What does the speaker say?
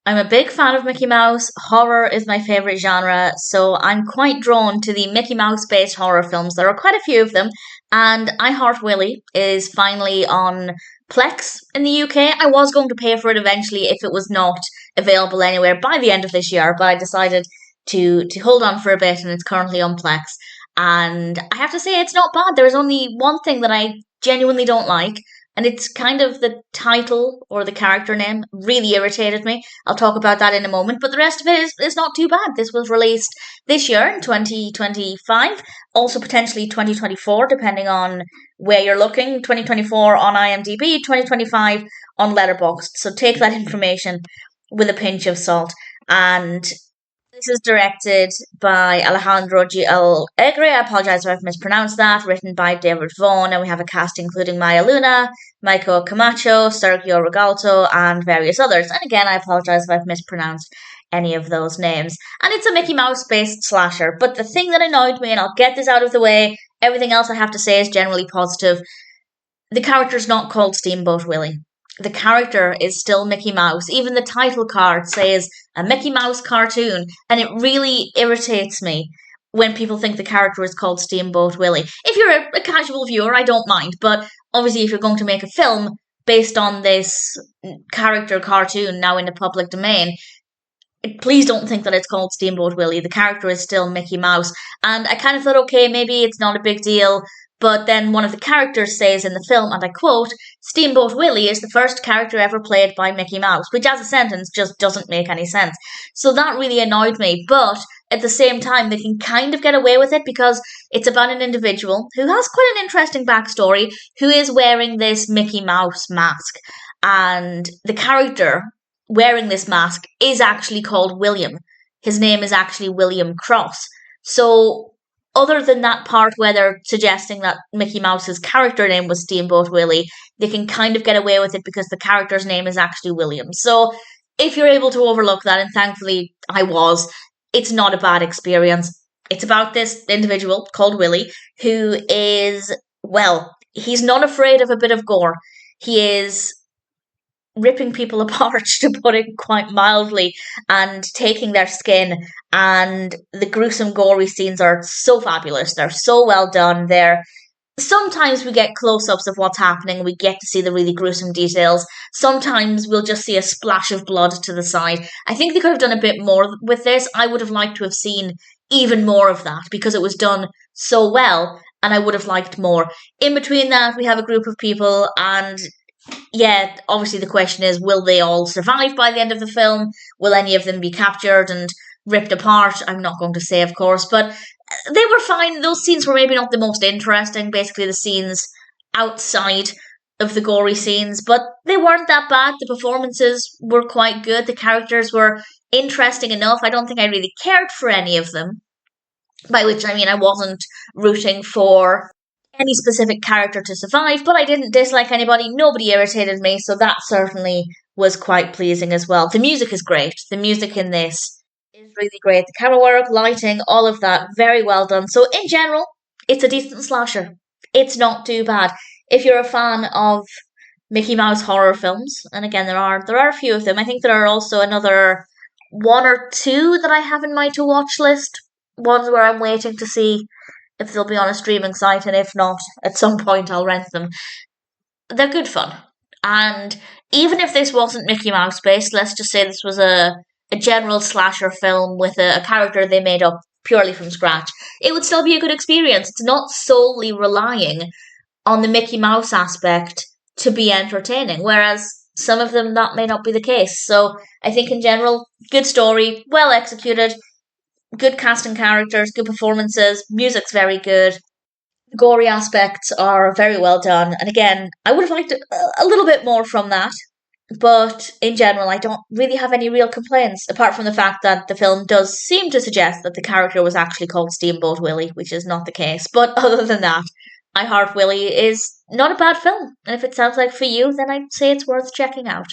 I'm a big fan of Mickey Mouse. Horror is my favorite genre, so I'm quite drawn to the Mickey Mouse based horror films. There are quite a few of them, and I Heart Willie is finally on Plex in the UK. I was going to pay for it eventually if it was not available anywhere by the end of this year, but I decided to hold on for a bit, and it's currently on Plex. And I have to say, it's not bad. There's only one thing that I genuinely don't like, and it's kind of the title or the character name really irritated me. I'll talk about that in a moment, but the rest of it is not too bad. This was released this year in 2025, also potentially 2024, depending on where you're looking. 2024 on IMDb, 2025 on Letterboxd. So take that information with a pinch of salt. And this is directed by Alejandro G. Alegre. I apologize if I've mispronounced that. Written by David Vaughn, and we have a cast including Maya Luna, Micho Camacho, Sergio Rogalto, and various others. And again, I apologize if I've mispronounced any of those names. And it's a Mickey Mouse based slasher. But the thing that annoyed me, and I'll get this out of the way, everything else I have to say is generally positive. The character's not called Steamboat Willie. The character is still Mickey Mouse. Even the title card says a Mickey Mouse cartoon, and it really irritates me when people think the character is called Steamboat Willie. If you're a casual viewer, I don't mind, but obviously if you're going to make a film based on this character cartoon now in the public domain, please don't think that it's called Steamboat Willie. The character is still Mickey Mouse. And I kind of thought, okay, maybe it's not a big deal. But then one of the characters says in the film, and I quote, Steamboat Willie is the first character ever played by Mickey Mouse, which as a sentence just doesn't make any sense. So that really annoyed me. But at the same time, they can kind of get away with it because it's about an individual who has quite an interesting backstory, who is wearing this Mickey Mouse mask. And the character wearing this mask is actually called William. His name is actually William Cross. So other than that part where they're suggesting that Mickey Mouse's character name was Steamboat Willie, they can kind of get away with it because the character's name is actually William. So if you're able to overlook that, and thankfully I was, it's not a bad experience. It's about this individual called Willie who is, well, he's not afraid of a bit of gore. He is ripping people apart, to put it quite mildly, and taking their skin. And the gruesome, gory scenes are so fabulous. They're so well done. Sometimes we get close-ups of what's happening. We get to see the really gruesome details. Sometimes we'll just see a splash of blood to the side. I think they could have done a bit more with this. I would have liked to have seen even more of that because it was done so well, and I would have liked more. In between that, we have a group of people, and yeah, obviously the question is, will they all survive by the end of the film? Will any of them be captured and ripped apart? I'm not going to say, of course, but they were fine. Those scenes were maybe not the most interesting, basically the scenes outside of the gory scenes, but they weren't that bad. The performances were quite good. The characters were interesting enough. I don't think I really cared for any of them, by which I mean I wasn't rooting for any specific character to survive, but I didn't dislike anybody. Nobody irritated me, so that certainly was quite pleasing as well. The music is great. The music in this is really great. The camera work, lighting, all of that, very well done. So in general, it's a decent slasher. It's not too bad. If you're a fan of Mickey Mouse horror films, and again there are a few of them. I think there are also another one or two that I have in my to watch list. Ones where I'm waiting to see if they'll be on a streaming site, and if not, at some point I'll rent them. They're good fun. And even if this wasn't Mickey Mouse based, let's just say this was a general slasher film with a character they made up purely from scratch, it would still be a good experience. It's not solely relying on the Mickey Mouse aspect to be entertaining, whereas some of them that may not be the case. So I think in general, good story, well executed, good casting characters, good performances, music's very good. The gory aspects are very well done. And again, I would have liked a little bit more from that. But in general, I don't really have any real complaints, apart from the fact that the film does seem to suggest that the character was actually called Steamboat Willie, which is not the case. But other than that, I Heart Willie is not a bad film. And if it sounds like for you, then I'd say it's worth checking out.